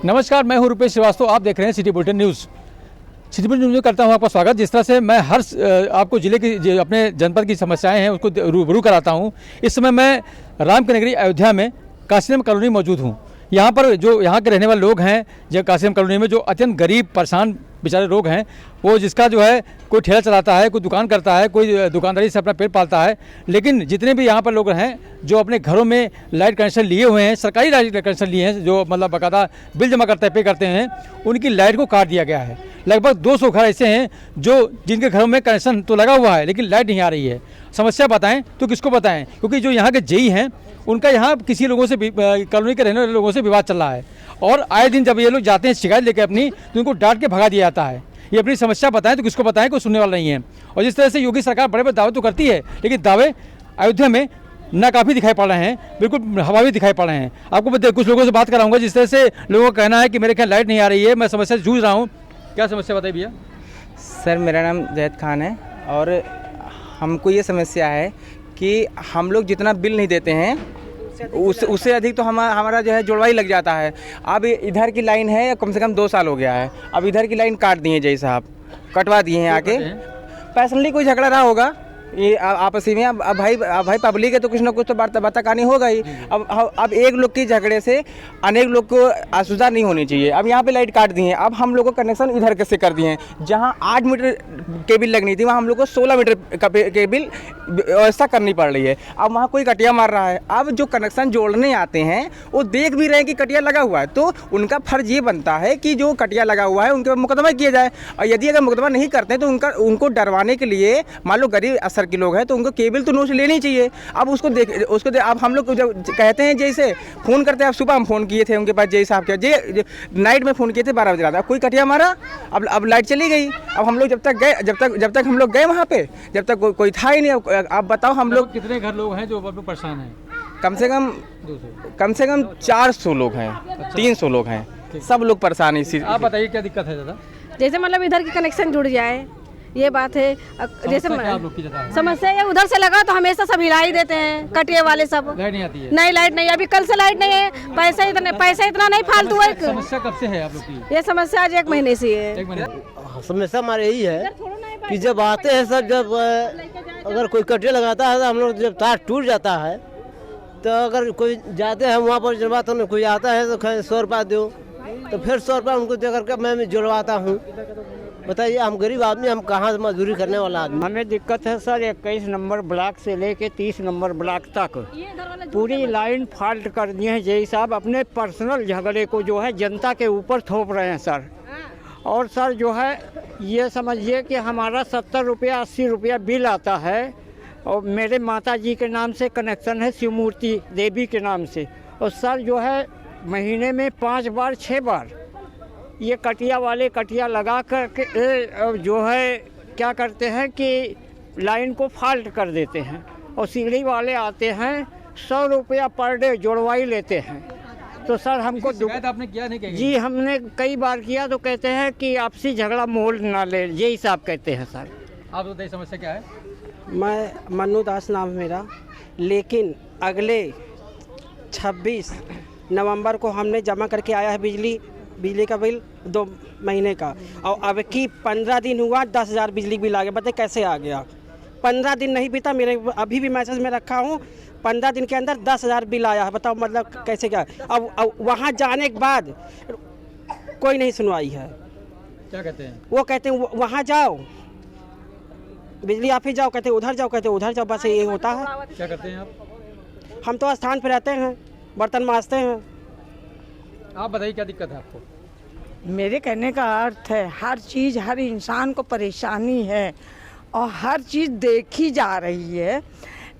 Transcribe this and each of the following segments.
नमस्कार, मैं हूं रुपेश श्रीवास्तव। आप देख रहे हैं city bulletin news. City bulletin news में करता हूं आपका स्वागत। जिस तरह से मैं हर आपको जिले की अपने जनपद की समस्याएं हैं उसको रूबरू कराता हूं। इस समय मैं राम की नगरी अयोध्या में काशीराम कॉलोनी मौजूद हूं। यहाँ पर जो यहाँ के रहने वाले लोग हैं, जो काशीराम कॉलोनी में जो अत्यंत गरीब परेशान बेचारे लोग हैं, वो जिसका जो है कोई ठेला चलाता है, कोई दुकान करता है, कोई दुकानदारी से अपना पेट पालता है। लेकिन जितने भी यहाँ पर लोग हैं जो अपने घरों में लाइट कनेक्शन लिए हुए हैं, सरकारी लाइट कनेक्शन लिए हैं, जो मतलब बाकायदा बिल जमा करते हैं, पे करते हैं, उनकी लाइट को काट दिया गया है। लगभग 200 घर ऐसे हैं जो जिनके घरों में कनेक्शन तो लगा हुआ है लेकिन लाइट नहीं आ रही है। समस्या बताएं तो किसको बताएं, क्योंकि जो यहाँ के जेई हैं उनका यहाँ किसी लोगों से कॉलोनी के रहने वाले लोगों से विवाद चल रहा है और आए दिन जब ये लोग जाते हैं शिकायत लेकर अपनी, तो उनको डांट के भगा दिया जाता है। ये अपनी समस्या बताएं तो किसको बताएं, कोई सुनने वाला नहीं है। और जिस तरह से योगी सरकार बड़े बड़े दावे तो करती है, लेकिन दावे अयोध्या में नाकाफी दिखाई पड़ रहे हैं, बिल्कुल हवावी दिखाई पड़ रहे हैं। आपको कुछ लोगों से बात कराऊंगा। जिस तरह से लोगों का कहना है कि मेरे ख्याल लाइट नहीं आ रही है, मैं समस्या से जूझ रहा हूँ। क्या समस्या बताइए भैया? सर, मेरा नाम जैद खान है और हमको ये समस्या है कि हम लोग जितना बिल नहीं देते हैं उससे अधिक तो हमारा जो है जुड़वाई लग जाता है। अब इधर की लाइन है कम से कम 2 साल हो गया है, अब इधर की लाइन काट दिए जय साहब, कटवा दिए हैं आके। पर्सनली कोई झगड़ा रहा होगा ये आपसी में। अब भाई पब्लिक है तो कुछ ना कुछ तो बात कहानी होगा ही। अब एक लोग के झगड़े से अनेक लोग को असुविधा नहीं होनी चाहिए। अब यहाँ पे लाइट काट दी है, अब हम लोग को कनेक्शन इधर कैसे कर दिए हैं। जहाँ 8 मीटर केबिल लगनी थी वहाँ हम लोग को 16 मीटर केबिल व्यवस्था करनी पड़ रही है। अब वहाँ कोई कटिया मार रहा है। अब जो कनेक्शन जोड़ने आते हैं वो देख भी रहे हैं कि कटिया लगा हुआ है, तो उनका फर्ज ये बनता है कि जो कटिया लगा हुआ है उनके मुकदमा किया जाए। और यदि अगर मुकदमा नहीं करते हैं तो उनको डरवाने के लिए, मान लो गरीब असर के लोग हैं तो उनको केबल तो नोट लेनी चाहिए। अब अब हम लोग जब कहते हैं जैसे फ़ोन करते हैं, अब सुबह हम फ़ोन किए थे उनके पास, जय साहब के नाइट में फ़ोन किए थे 12 बजे रात, कोई कटिया मारा, अब लाइट चली गई। अब हम लोग जब तक हम लोग गए वहाँ पे, जब तक कोई था ही नहीं। अब बताओ हम लोग कितने घर लोग हैं जो परेशान हैं? कम से कम 400 लोग हैं, 300 लोग हैं, सब लोग परेशान हैं इसी। आप बताइए क्या दिक्कत है दादा? जैसे मतलब इधर की कनेक्शन जुड़ जाए, ये बात है। जैसे समस्या है उधर से लगा तो हमेशा सब हिला ही देते हैं, कटिए वाले सब। लाइट नहीं आती है? नहीं, लाइट नहीं, अभी कल से लाइट नहीं है। पैसा इतना नहीं फालतू है। समस्या कब से है आप लोग की? ये समस्या आज 1 महीने से है। 1 महीने? समस्या हमारे यही है कि जब आते हैं सर, जब अगर कोई कटिया लगाता है तो हम लोग जब तार टूट जाता है तो अगर कोई जाते हैं वहाँ पर जुड़वाता हूँ, कोई आता है तो 100 रुपया दो, तो फिर 100 रुपया उनको दे करके मैं जुड़वाता हूँ। बताइए, हम गरीब आदमी, हम कहाँ से मजदूरी करने वाला आदमी। हमें दिक्कत है सर 21 नंबर ब्लॉक से लेके 30 नंबर ब्लॉक तक पूरी लाइन फॉल्ट कर दी है। जय साहब अपने पर्सनल झगड़े को जो है जनता के ऊपर थोप रहे हैं सर। और सर जो है ये समझिए कि हमारा 70 रुपया 80 रुपया बिल आता है और मेरे माता जी के नाम से कनेक्शन है, शिवमूर्ति देवी के नाम से। और सर जो है महीने में 5 बार 6 बार ये कटिया वाले कटिया लगा कर के जो है क्या करते हैं कि लाइन को फॉल्ट कर देते हैं। और सीढ़ी वाले आते हैं 100 रुपया पर डे जुड़वाई लेते हैं। तो सर हमको शिकायत आपने किया नहीं? जी हमने कई बार किया, तो कहते हैं कि आपसी झगड़ा मोल ना ले, यही साहब कहते हैं सर। आप बताइए समस्या क्या है? मैं मन्नू दास नाम है मेरा, लेकिन अगले 26 नवंबर को हमने जमा करके आया है बिजली का बिल 2 महीने का, और अब की 15 दिन हुआ 10,000 बिजली बिल आ गया। बताइए कैसे आ गया? 15 दिन नहीं बीता, मेरे अभी भी मैसेज में रखा हूँ, 15 दिन के अंदर 10,000 बिल आया है। बताओ मतलब कैसे क्या? अब वहाँ जाने के बाद कोई नहीं सुनवाई है। क्या कहते हैं? वो कहते हैं वहाँ जाओ, बिजली ऑफिस जाओ, कहते उधर जाओ, कहते उधर जाओ, बस ये होता है। क्या करते हैं आप? हम तो स्थान पर रहते हैं, बर्तन मांजते हैं। आप बताइए क्या दिक्कत है आपको? मेरे कहने का अर्थ है हर चीज़, हर इंसान को परेशानी है और हर चीज़ देखी जा रही है।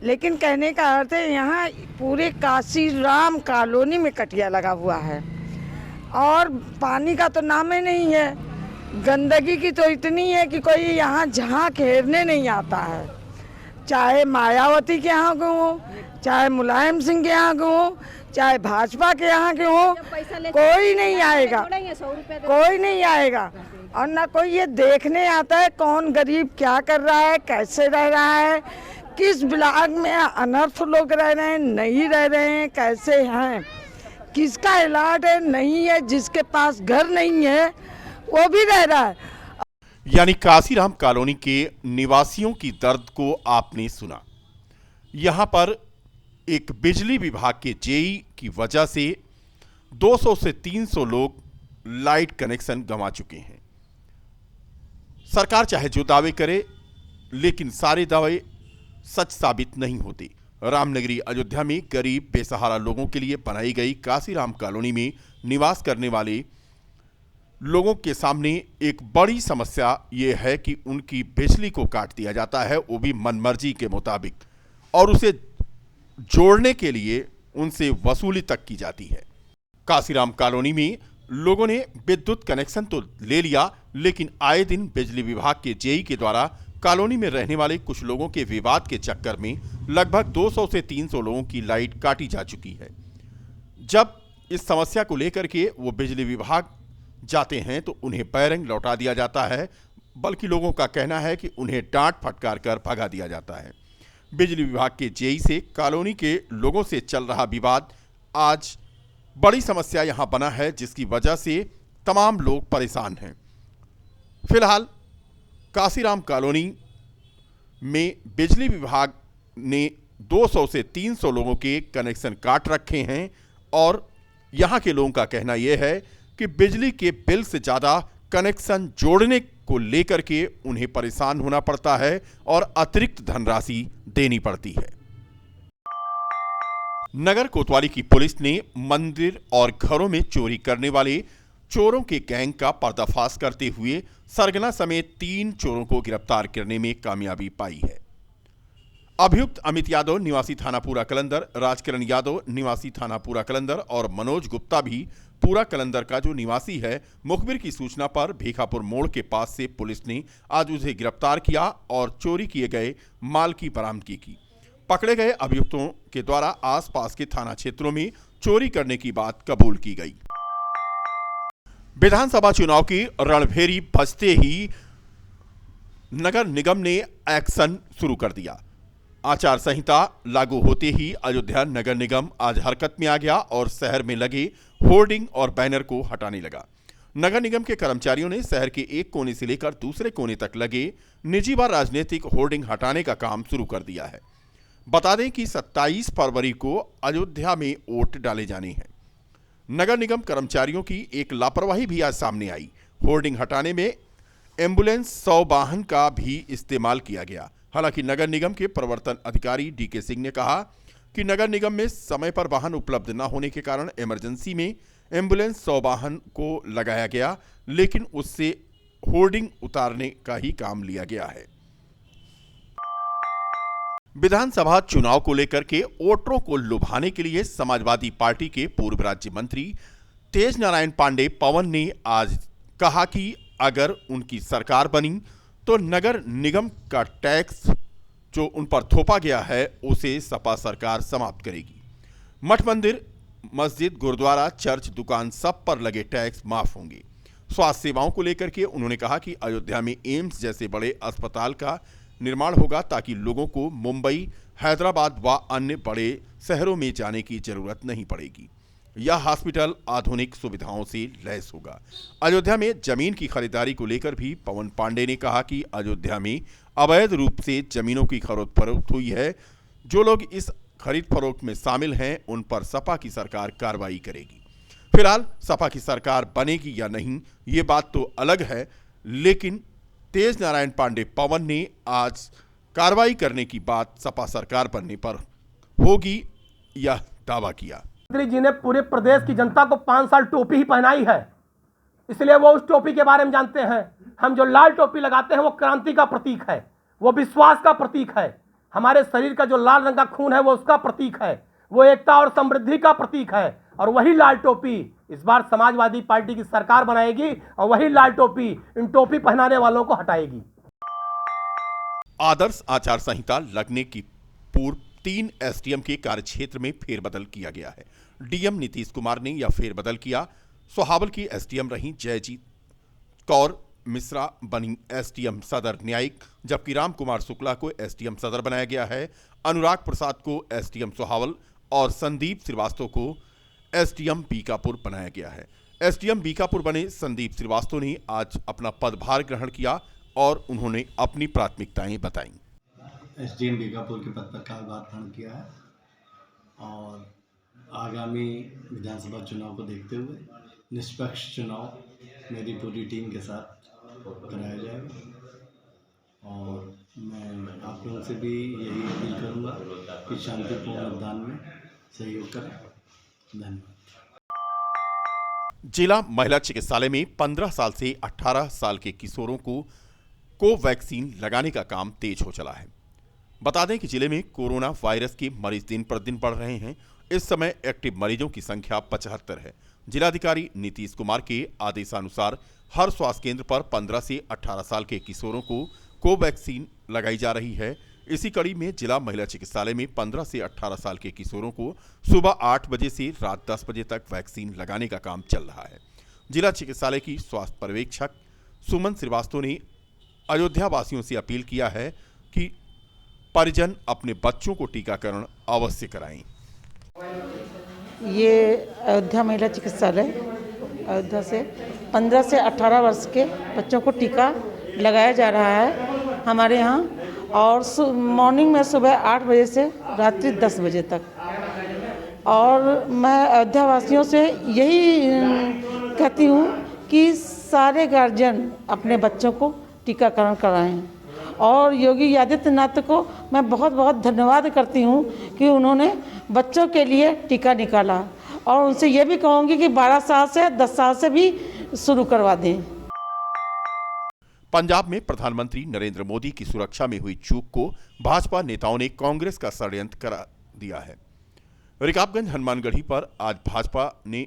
लेकिन कहने का अर्थ है यहाँ पूरे काशीराम कॉलोनी में कटिया लगा हुआ है और पानी का तो नाम ही नहीं है। गंदगी की तो इतनी है कि कोई यहाँ झांक हेरने नहीं आता है। चाहे मायावती के यहाँ के हो, चाहे मुलायम सिंह के यहाँ के हो, चाहे भाजपा के यहाँ के हो, कोई नहीं आएगा, कोई नहीं आएगा। और ना कोई ये देखने आता है कौन गरीब क्या कर रहा है, कैसे रह रहा है, किस ब्लॉक में अनर्थ लोग रह रहे हैं, नहीं रह रहे हैं, कैसे हैं, किसका अलर्ट है नहीं है, जिसके पास घर नहीं है वो भी रह रहा है। यानी काशीराम कॉलोनी के निवासियों की दर्द को आपने सुना। यहां पर एक बिजली विभाग के जेई की वजह से 200 से 300 लोग लाइट कनेक्शन गंवा चुके हैं। सरकार चाहे जो दावे करे, लेकिन सारे दावे सच साबित नहीं होते। रामनगरी अयोध्या में गरीब बेसहारा लोगों के लिए बनाई गई काशीराम कॉलोनी में निवास करने वाले लोगों के सामने एक बड़ी समस्या ये है कि उनकी बिजली को काट दिया जाता है, वो भी मनमर्जी के मुताबिक, और उसे जोड़ने के लिए उनसे वसूली तक की जाती है। काशीराम कॉलोनी में लोगों ने विद्युत कनेक्शन तो ले लिया, लेकिन आए दिन बिजली विभाग के जेई के द्वारा कॉलोनी में रहने वाले कुछ लोगों के विवाद के चक्कर में लगभग 200 से 300 लोगों की लाइट काटी जा चुकी है। जब इस समस्या को लेकर के वो बिजली विभाग जाते हैं तो उन्हें बैरंग लौटा दिया जाता है, बल्कि लोगों का कहना है कि उन्हें डांट फटकार कर भगा दिया जाता है। बिजली विभाग के जेई से कॉलोनी के लोगों से चल रहा विवाद आज बड़ी समस्या यहां बना है, जिसकी वजह से तमाम लोग परेशान हैं। फिलहाल काशीराम कॉलोनी में बिजली विभाग ने 200 से 300 लोगों के कनेक्शन काट रखे हैं और यहां के लोगों का कहना यह है कि बिजली के बिल से ज़्यादा कनेक्शन जोड़ने को लेकर के उन्हें परेशान होना पड़ता है और अतिरिक्त धनराशि देनी पड़ती है। नगर कोतवाली की पुलिस ने मंदिर और घरों में चोरी करने वाले चोरों के गैंग का पर्दाफाश करते हुए सरगना समेत 3 चोरों को गिरफ्तार करने में कामयाबी पाई है। अभियुक्त अमित यादव निवासी थाना पूरा कलंदर, राजकिरण यादव निवासी थाना पूरा कलंदर और मनोज गुप्ता भी पूरा कलंदर का जो निवासी है, मुखबिर की सूचना पर भीखापुर मोड़ के पास से पुलिस ने आज उसे गिरफ्तार किया और चोरी किए गए माल की बरामदगी की। पकड़े गए अभियुक्तों के द्वारा आसपास के थाना क्षेत्रों में चोरी करने की बात कबूल की गई। विधानसभा चुनाव की रणभेरी बजते ही नगर निगम ने एक्शन शुरू कर दिया। आचार संहिता लागू होते ही अयोध्या नगर निगम आज हरकत में आ गया और शहर में लगे होर्डिंग और बैनर को हटाने लगा। नगर निगम के कर्मचारियों ने शहर के एक कोने से लेकर दूसरे कोने तक लगे निजी व राजनीतिक होर्डिंग हटाने का काम शुरू कर दिया है। बता दें कि 27 फरवरी को अयोध्या में वोट डाले जाने हैं। नगर निगम कर्मचारियों की एक लापरवाही भी आज सामने आई। होर्डिंग हटाने में एम्बुलेंस 100 वाहन का भी इस्तेमाल किया गया। हालांकि नगर निगम के प्रवर्तन अधिकारी डीके सिंह ने कहा कि नगर निगम में समय पर वाहन उपलब्ध न होने के कारण इमरजेंसी में एम्बुलेंस 100 वाहन को लगाया गया, लेकिन उससे होर्डिंग उतारने का ही काम लिया गया है। विधानसभा चुनाव को लेकर के वोटरों को लुभाने के लिए समाजवादी पार्टी के पूर्व राज्य मंत्री तेज नारायण पांडे पवन ने आज कहा कि अगर उनकी सरकार बनी तो नगर निगम का टैक्स जो उन पर थोपा गया है उसे सपा सरकार समाप्त करेगी। मठ मंदिर, मस्जिद, गुरुद्वारा, चर्च, दुकान सब पर लगे टैक्स माफ होंगे। स्वास्थ्य सेवाओं को लेकर के उन्होंने कहा कि अयोध्या में एम्स जैसे बड़े अस्पताल का निर्माण होगा ताकि लोगों को मुंबई, हैदराबाद व अन्य बड़े शहरों में जाने की जरूरत नहीं पड़ेगी। यह हॉस्पिटल आधुनिक सुविधाओं से लैस होगा। अयोध्या में जमीन की खरीदारी को लेकर भी पवन पांडे ने कहा कि अयोध्या में अवैध रूप से जमीनों की खरीद फरोख्त हुई है। जो लोग इस खरीद फरोख्त में शामिल हैं उन पर सपा की सरकार कार्रवाई करेगी। फिलहाल सपा की सरकार बनेगी या नहीं ये बात तो अलग है, लेकिन तेज नारायण पांडे पवन ने आज कार्रवाई करने की बात सपा सरकार बनने पर होगी यह दावा किया। मंत्री जी ने पूरे प्रदेश की जनता को 5 साल टोपी ही पहनाई है, इसलिए वो उस टोपी के बारे में जानते हैं। हम जो लाल टोपी लगाते हैं वो क्रांति का प्रतीक है, वो विश्वास का प्रतीक है। हमारे शरीर का जो लाल रंग का खून है वो उसका प्रतीक है, वो एकता और समृद्धि का प्रतीक है। और वही लाल टोपी इस बार समाजवादी पार्टी की सरकार बनाएगी और वही लाल टोपी इन टोपी पहनाने वालों को हटाएगी। आदर्श आचार संहिता लगने की पूर्व 3 एसडीएम के कार्यक्षेत्र में फेरबदल किया गया है। डीएम नीतीश कुमार ने यह फेरबदल किया। सोहावल की एसडीएम रही जयजीत कौर मिश्रा बनी एसडीएम सदर न्यायिक, जबकि राम कुमार शुक्ला को एसडीएम सदर बनाया गया है। अनुराग प्रसाद को एसडीएम सोहावल और संदीप श्रीवास्तव को एसडीएम बीकापुर बनाया गया है। एसडीएम बीकापुर बने संदीप श्रीवास्तव ने आज अपना पदभार ग्रहण किया और उन्होंने अपनी प्राथमिकताएं बताई। एसडीएम बीकापुर के पद पर कार्यभार ग्रहण किया है और आगामी विधानसभा चुनाव को देखते हुए निष्पक्ष चुनाव मेरी पूरी टीम के साथ कराया जाएगा और मैं आप लोगों से भी यही अपील करूंगा कि शांतिपूर्ण मतदान में सहयोग करें। धन्यवाद। जिला महिला चिकित्सालय में 15 साल से 18 साल के किशोरों को कोवैक्सीन लगाने का काम तेज हो चला है। बता दें कि जिले में कोरोना वायरस के मरीज दिन पर दिन बढ़ रहे हैं। इस समय एक्टिव मरीजों की संख्या 75 है। जिलाधिकारी नीतीश कुमार के आदेशानुसार हर स्वास्थ्य केंद्र पर 15 से 18 साल के किशोरों को कोवैक्सीन लगाई जा रही है। इसी कड़ी में जिला महिला चिकित्सालय में 15 से 18 साल के किशोरों को सुबह 8 बजे से रात 10 बजे तक वैक्सीन लगाने का काम चल रहा है। जिला चिकित्सालय की स्वास्थ्य पर्यवेक्षक सुमन श्रीवास्तव ने अयोध्या वासियों से अपील किया है कि परिजन अपने बच्चों को टीकाकरण अवश्य कराएं। ये अयोध्या महिला चिकित्सालय अयोध्या से 15 से 18 वर्ष के बच्चों को टीका लगाया जा रहा है हमारे यहाँ, और मॉर्निंग में सुबह 8 बजे से रात्रि 10 बजे तक। और मैं अयोध्या वासियों से यही कहती हूँ कि सारे गार्जियन अपने बच्चों को टीकाकरण कराएं। और योगी आदित्यनाथ को मैं बहुत बहुत धन्यवाद करती हूँ कि उन्होंने बच्चों के लिए टीका निकाला, और उनसे ये भी कहूँगी कि 12 साल से 10 साल से भी शुरू करवा दें। पंजाब में प्रधानमंत्री नरेंद्र मोदी की सुरक्षा में हुई चूक को भाजपा नेताओं ने कांग्रेस का षड्यंत्र करा दिया है। रिकाबगंज हनुमानगढ़ी पर आज भाजपा ने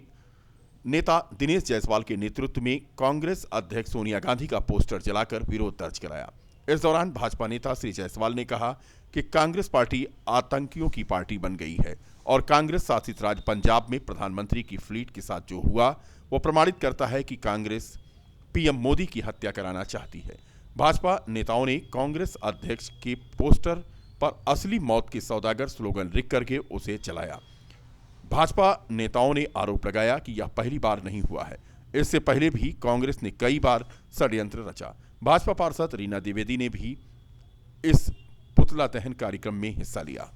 नेता दिनेश जायसवाल के नेतृत्व में कांग्रेस अध्यक्ष सोनिया गांधी का पोस्टर जलाकर विरोध दर्ज कराया। इस दौरान भाजपा नेता श्री जायसवाल ने कहा कि कांग्रेस पार्टी आतंकियों की पार्टी बन गई है और कांग्रेस शासित राज्य पंजाब में प्रधानमंत्री की फ्लीट के साथ जो हुआ वो प्रमाणित करता है कि कांग्रेस पीएम मोदी की हत्या कराना चाहती है। भाजपा नेताओं ने कांग्रेस अध्यक्ष के पोस्टर पर असली मौत के सौदागर स्लोगन लिख करके उसे जलाया। भाजपा नेताओं ने आरोप लगाया कि यह पहली बार नहीं हुआ है, इससे पहले भी कांग्रेस ने कई बार षड्यंत्र रचा। भाजपा पार्षद रीना द्विवेदी ने भी इस पुतला दहन कार्यक्रम में हिस्सा लिया।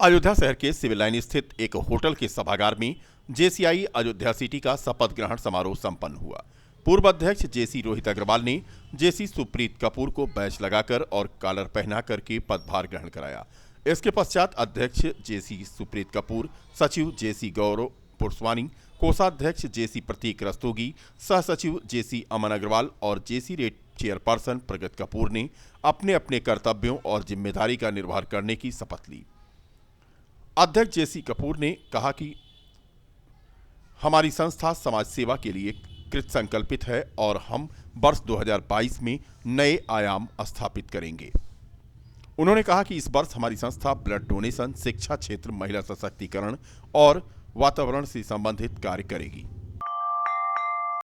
अयोध्या शहर के सिविल लाइन स्थित एक होटल के सभागार में जेसीआई अयोध्या सिटी का शपथ ग्रहण समारोह संपन्न हुआ। पूर्व अध्यक्ष जेसी रोहित अग्रवाल ने जेसी सुप्रीत कपूर को बैच लगाकर और कॉलर पहना करके पदभार ग्रहण कराया। इसके पश्चात अध्यक्ष जेसी सुप्रीत कपूर, सचिव जेसी गौरव पुरस्वानी, कोषाध्यक्ष जेसी प्रतीक रस्तोगी, सह सचिव जेसी अमन अग्रवाल और जेसी रेट चेयरपर्सन प्रगत कपूर ने अपने अपने कर्तव्यों और जिम्मेदारी का निर्वाह करने की शपथ ली। अध्यक्ष जेसी कपूर ने कहा कि हमारी संस्था समाज सेवा के लिए कृत संकल्पित है और हम वर्ष 2022 में नए आयाम स्थापित करेंगे। उन्होंने कहा कि इस वर्ष हमारी संस्था ब्लड डोनेशन, शिक्षा क्षेत्र, महिला सशक्तिकरण और वातावरण से संबंधित कार्य करेगी।